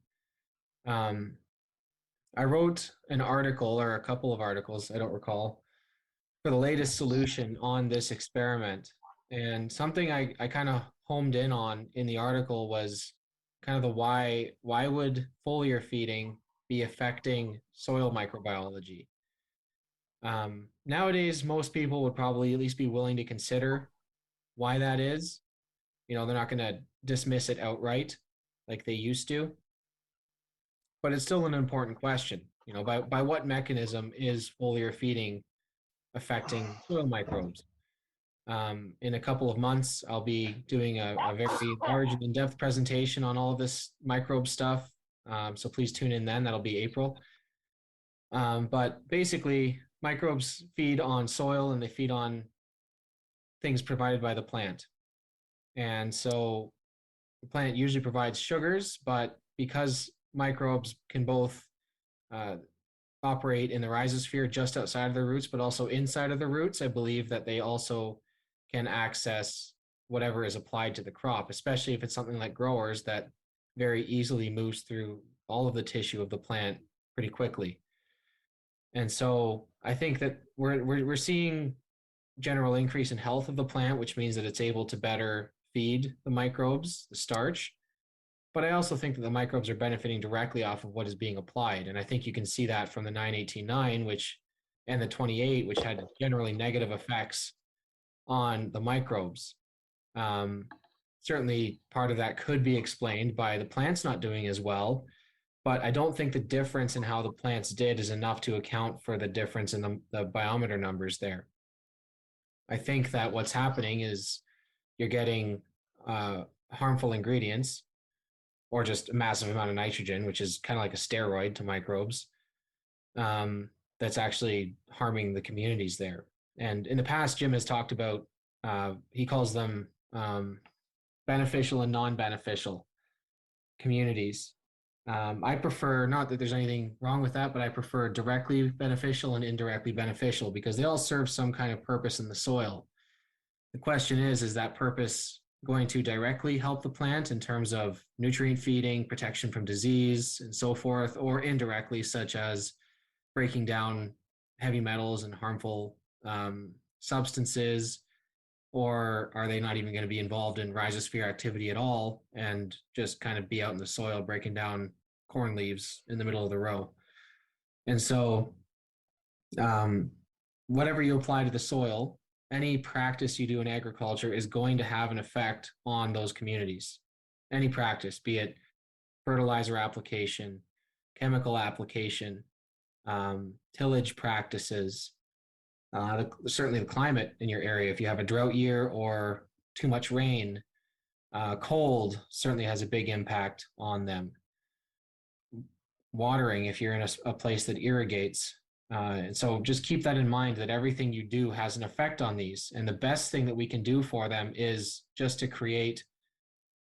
I wrote an article, or a couple of articles, I don't recall, for the latest solution on this experiment. And something I kind of homed in on in the article was kind of the why would foliar feeding be affecting soil microbiology? Nowadays, most people would probably at least be willing to consider why that is. They're not going to dismiss it outright like they used to. But it's still an important question. By what mechanism is foliar feeding affecting soil microbes? In a couple of months, I'll be doing a very large and in-depth presentation on all of this microbe stuff. So please tune in then. That'll be April. But basically, microbes feed on soil and they feed on things provided by the plant. And so the plant usually provides sugars, but because microbes can both uh, operate in the rhizosphere just outside of the roots, but also inside of the roots, I believe that they also can access whatever is applied to the crop, especially if it's something like growers that very easily moves through all of the tissue of the plant pretty quickly. And so I think that we're seeing general increase in health of the plant, which means that it's able to better feed the microbes, the starch. But I also think that the microbes are benefiting directly off of what is being applied. And I think you can see that from the 918-9, which and the 28, which had generally negative effects on the microbes. Um, Certainly part of that could be explained by the plants not doing as well, but I don't think the difference in how the plants did is enough to account for the difference in the biometer numbers there. I think that what's happening is you're getting harmful ingredients or just a massive amount of nitrogen, which is kind of like a steroid to microbes, that's actually harming the communities there. And in the past, Jim has talked about, he calls them beneficial and non-beneficial communities. I prefer, not that there's anything wrong with that, but I prefer directly beneficial and indirectly beneficial because they all serve some kind of purpose in the soil. The question is that purpose going to directly help the plant in terms of nutrient feeding, protection from disease, and so forth, or indirectly, such as breaking down heavy metals and harmful substances, or are they not even going to be involved in rhizosphere activity at all and just kind of be out in the soil breaking down corn leaves in the middle of the row? And so whatever you apply to the soil, any practice you do in agriculture is going to have an effect on those communities. Any practice, be it fertilizer application, chemical application, tillage practices, certainly the climate in your area. If you have a drought year or too much rain, cold certainly has a big impact on them. Watering, if you're in a place that irrigates. And so just keep that in mind that everything you do has an effect on these. And the best thing that we can do for them is just to create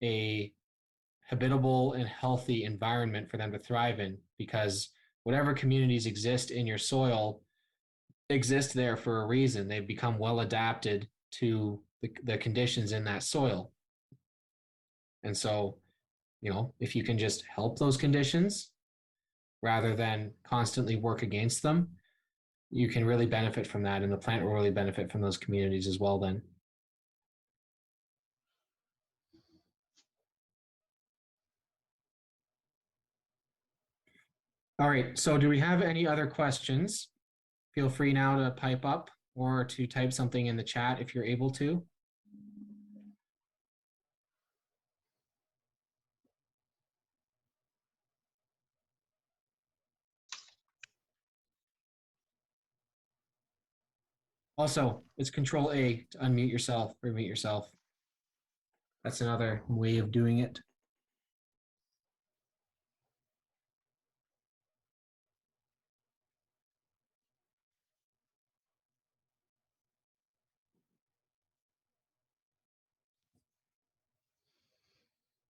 a habitable and healthy environment for them to thrive in, because whatever communities exist in your soil exist there for a reason. They've become well adapted to the conditions in that soil. And so, if you can just help those conditions rather than constantly work against them, you can really benefit from that, and the plant will really benefit from those communities as well then. All right, so do we have any other questions? Feel free now to pipe up or to type something in the chat if you're able to. Also, it's Control A to unmute yourself or mute yourself. That's another way of doing it.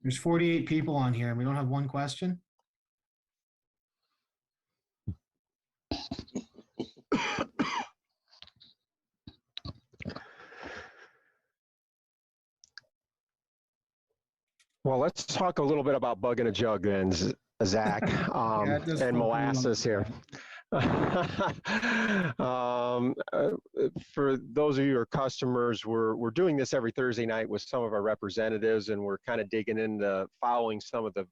There's 48 people on here and we don't have one question. Well, let's talk a little bit about bug in a jug then, Zach, and molasses here. For those of you who are customers, we're doing this every Thursday night with some of our representatives, and we're kind of digging into following some of the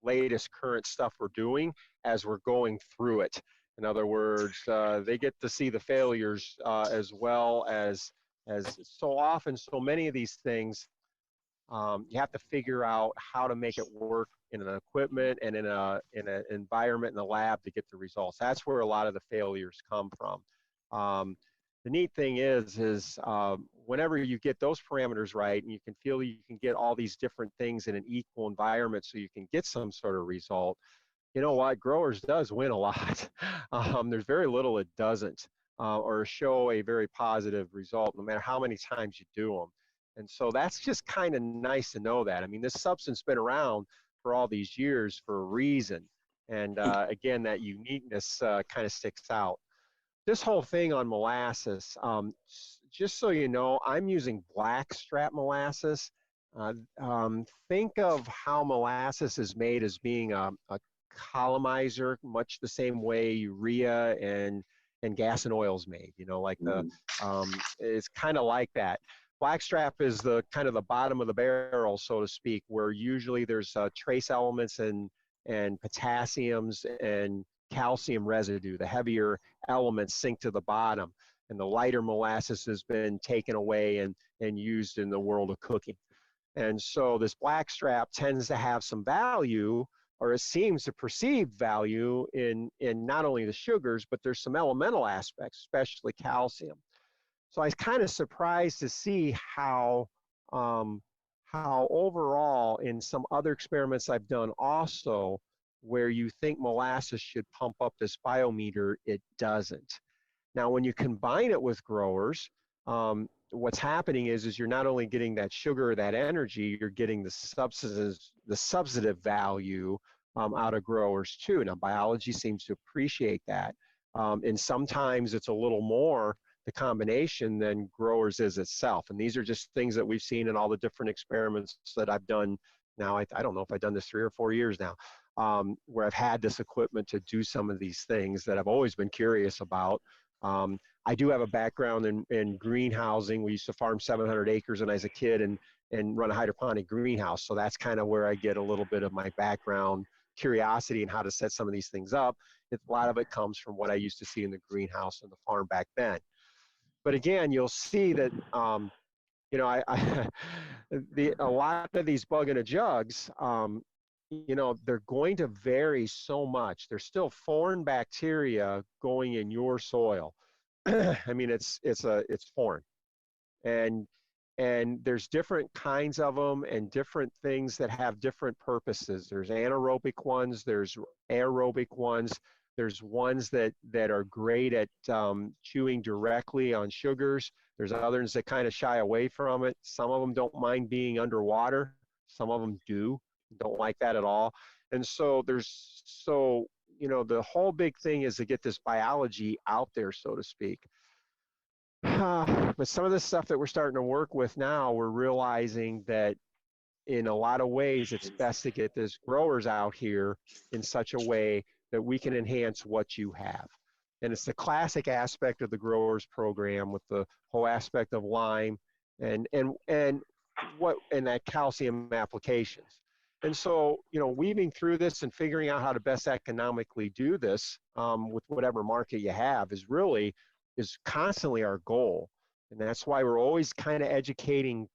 latest current stuff we're doing as we're going through it. In other words, they get to see the failures as well as so often, so many of these things. You have to figure out how to make it work in an equipment and in an environment in the lab to get the results. That's where a lot of the failures come from. The neat thing is whenever you get those parameters right and you can feel you can get all these different things in an equal environment so you can get some sort of result, you know what, growers does win a lot. There's very little it doesn't or show a very positive result no matter how many times you do them. And so that's just kind of nice to know that. I mean, this substance has been around for all these years for a reason. And again, that uniqueness kind of sticks out. This whole thing on molasses, just so you know, I'm using blackstrap molasses. Think of how molasses is made as being a columnizer, much the same way urea and gas and oil is made. You know, like it's kind of like that. Blackstrap is the kind of the bottom of the barrel, so to speak, where usually there's trace elements and potassiums and calcium residue. The heavier elements sink to the bottom, and the lighter molasses has been taken away and used in the world of cooking. And so this blackstrap tends to have some value, or it seems to perceive value in not only the sugars, but there's some elemental aspects, especially calcium. So I was kind of surprised to see how overall in some other experiments I've done also, where you think molasses should pump up this biometer, it doesn't. Now, when you combine it with growers, what's happening is you're not only getting that sugar, that energy, you're getting the substantive value out of growers too. Now, biology seems to appreciate that. And sometimes it's a little more the combination than growers is itself. And these are just things that we've seen in all the different experiments that I've done now. I don't know if I've done this 3 or 4 years now, where I've had this equipment to do some of these things that I've always been curious about. I do have a background in greenhousing. We used to farm 700 acres when I was a kid and run a hydroponic greenhouse. So that's kind of where I get a little bit of my background curiosity and how to set some of these things up. A lot of it comes from what I used to see in the greenhouse and the farm back then. But again, you'll see that, you know, a lot of these bug in a jugs, you know, they're going to vary so much. There's still foreign bacteria going in your soil. I mean, it's foreign, and there's different kinds of them and different things that have different purposes. There's anaerobic ones, there's aerobic ones. There's ones that are great at chewing directly on sugars. There's others that kind of shy away from it. Some of them don't mind being underwater. Some of them don't like that at all. And so you know, the whole big thing is to get this biology out there, so to speak. But some of the stuff that we're starting to work with now, we're realizing that in a lot of ways, it's best to get this growers out here in such a way that we can enhance what you have. And it's the classic aspect of the growers program with the whole aspect of lime and that calcium applications. And so, you know, weaving through this and figuring out how to best economically do this with whatever market you have is constantly our goal. And that's why we're always kind of educating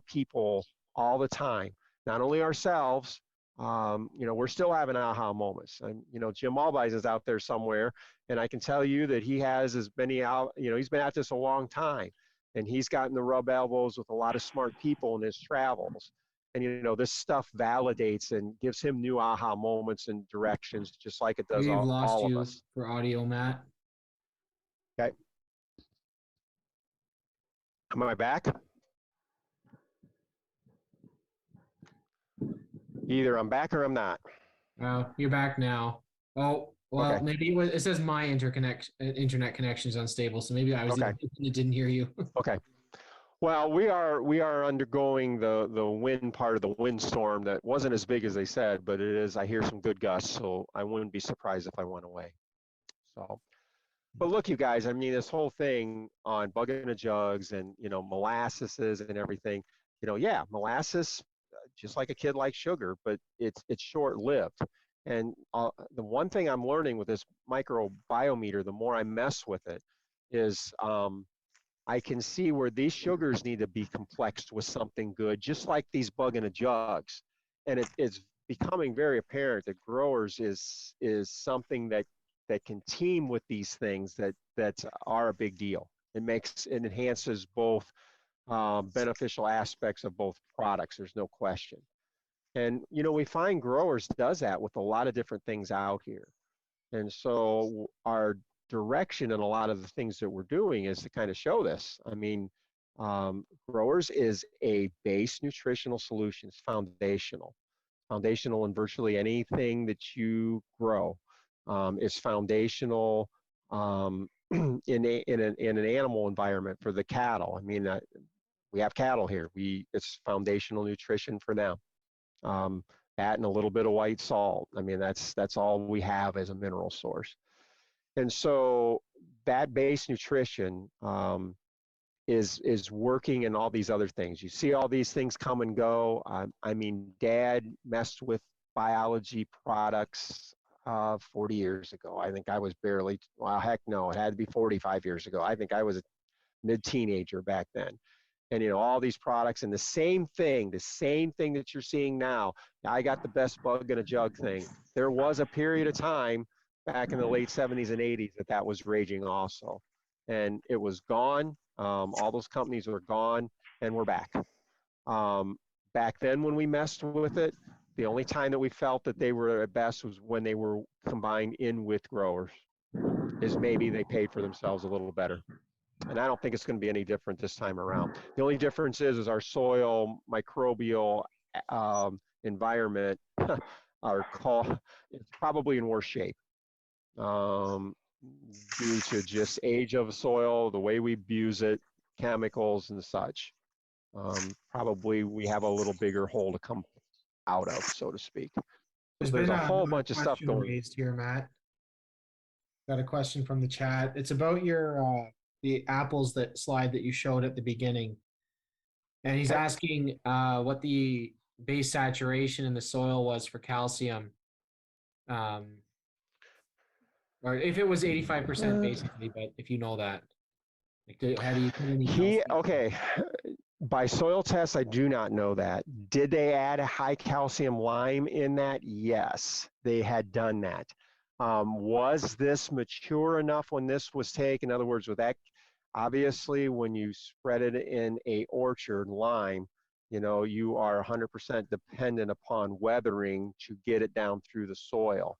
people all the time, not only ourselves. You know, we're still having aha moments. And, you know, Jim Albies is out there somewhere, and I can tell you that he has as many out, you know, he's been at this a long time, and he's gotten to rub elbows with a lot of smart people in his travels. And, you know, this stuff validates and gives him new aha moments and directions, just like it does We've lost all of you us. for audio, Matt. Okay. Am I back? Either I'm back or I'm not. You're back now. Oh, well, Okay. maybe it says my internet connection is unstable, so maybe I was Okay. it didn't hear you. Okay. Well, we are undergoing the wind part of the windstorm that wasn't as big as they said, but it is. I hear some good gusts, so I wouldn't be surprised if I went away. So, but look, you guys. I mean, this whole thing on bug in the jugs and, you know, molasses and everything. You know, yeah, molasses, just like a kid likes sugar, but it's short-lived. And the one thing I'm learning with this microbiometer, the more I mess with it, is I can see where these sugars need to be complexed with something good, just like these bug in the jugs. And it's becoming very apparent that growers is something that can team with these things that are a big deal. It enhances both beneficial aspects of both products. There's no question. And, you know, we find growers does that with a lot of different things out here. And so our direction in a lot of the things that we're doing is to kind of show this. I mean, growers is a base nutritional solution. It's foundational in virtually anything that you grow. It's foundational in an animal environment for the cattle. I mean, we have cattle here. It's foundational nutrition for them. That and a little bit of white salt. I mean, that's all we have as a mineral source. And so that base nutrition is working in all these other things. You see all these things come and go. I mean, Dad messed with biology products 40 years ago. I think I was barely, well, heck no, it had to be 45 years ago. I think I was a mid-teenager back then. And, you know, all these products and the same thing that you're seeing now. I got the best bug in a jug thing. There was a period of time back in the late 70s and 80s that was raging also. And it was gone. All those companies were gone, and we're back. Back then when we messed with it, the only time that we felt that they were at best was when they were combined in with growers, is maybe they paid for themselves a little better. And I don't think it's going to be any different this time around. The only difference is our soil microbial environment it's probably in worse shape due to just age of soil, the way we abuse it, chemicals and such. Probably we have a little bigger hole to come out of, so to speak. There's a whole another bunch of stuff going raised here, Matt. Got a question from the chat. It's about your the apples slide that you showed at the beginning. And he's asking what the base saturation in the soil was for calcium. Or if it was 85% basically, but if you know that. Like, how do you put any okay. By soil tests, I do not know that. Did they add a high calcium lime in that? Yes, they had done that. Was this mature enough when this was taken? In other words, with that, obviously, when you spread it in a orchard lime, you know, you are 100% dependent upon weathering to get it down through the soil.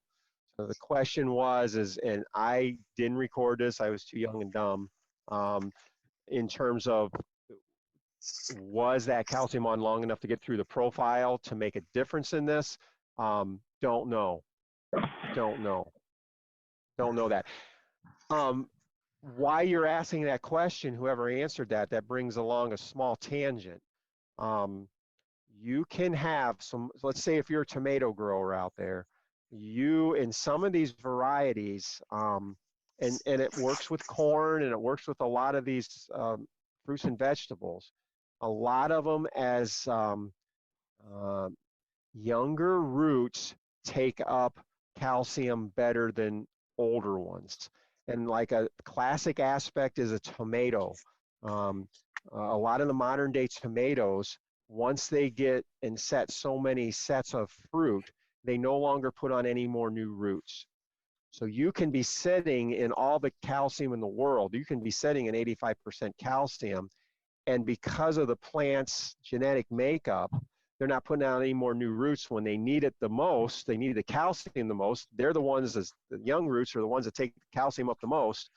So the question and I didn't record this, I was too young and dumb, in terms of, was that calcium on long enough to get through the profile to make a difference in this? Don't know that. Why you're asking that question, whoever answered that brings along a small tangent. You can have let's say if you're a tomato grower out there, in some of these varieties, and it works with corn and it works with a lot of these fruits and vegetables, a lot of them as younger roots take up calcium better than older ones. And like a classic aspect is a tomato. A lot of the modern day tomatoes, once they get and set so many sets of fruit, they no longer put on any more new roots. So you can be sitting in all the calcium in the world. You can be sitting in 85% calcium. And because of the plant's genetic makeup, they're not putting out any more new roots when they need it the most. They need the calcium the most. They're the ones, the young roots are the ones that take the calcium up the most.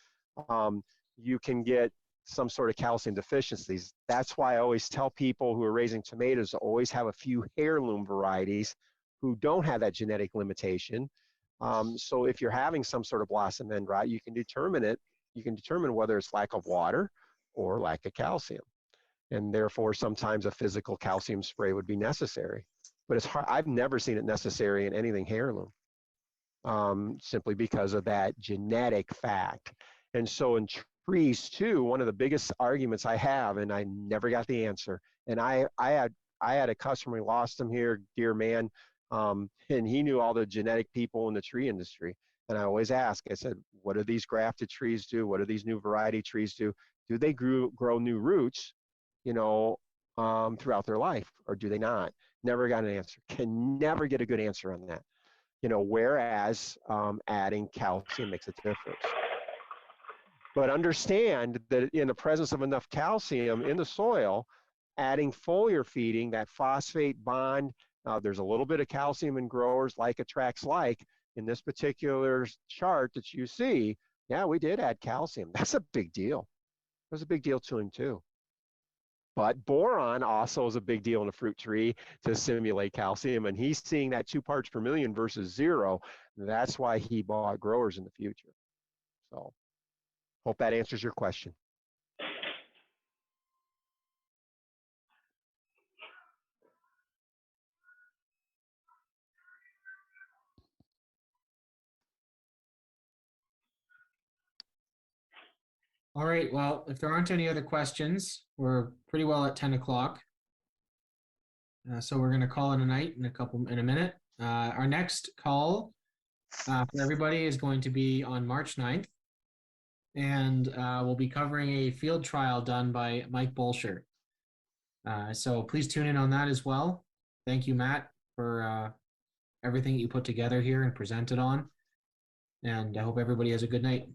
You can get some sort of calcium deficiencies. That's why I always tell people who are raising tomatoes to always have a few heirloom varieties who don't have that genetic limitation. So if you're having some sort of blossom end rot, you can determine it. You can determine whether it's lack of water or lack of calcium. And therefore, sometimes a physical calcium spray would be necessary. But it's hard. I've never seen it necessary in anything heirloom, simply because of that genetic fact. And so in trees too, one of the biggest arguments I have, and I never got the answer, and I had a customer, we lost him here, dear man, and he knew all the genetic people in the tree industry. And I always ask, I said, what do these grafted trees do? What do these new variety trees do? Do they grow new roots, you know, throughout their life, or do they not? Never got an answer. Can never get a good answer on that. You know, whereas adding calcium makes a difference. But understand that in the presence of enough calcium in the soil, adding foliar feeding, that phosphate bond, there's a little bit of calcium in growers, like attracts like. In this particular chart that you see, yeah, we did add calcium. That's a big deal. It was a big deal to him too. But boron also is a big deal in a fruit tree to simulate calcium, and he's seeing that 2 parts per million versus 0. That's why he bought growers in the future. So hope that answers your question. All right. Well, if there aren't any other questions, we're pretty well at 10 o'clock. So we're going to call it a night in a minute. Our next call for everybody is going to be on March 9th. And we'll be covering a field trial done by Mike Bolsher. So please tune in on that as well. Thank you, Matt, for everything you put together here and presented on. And I hope everybody has a good night.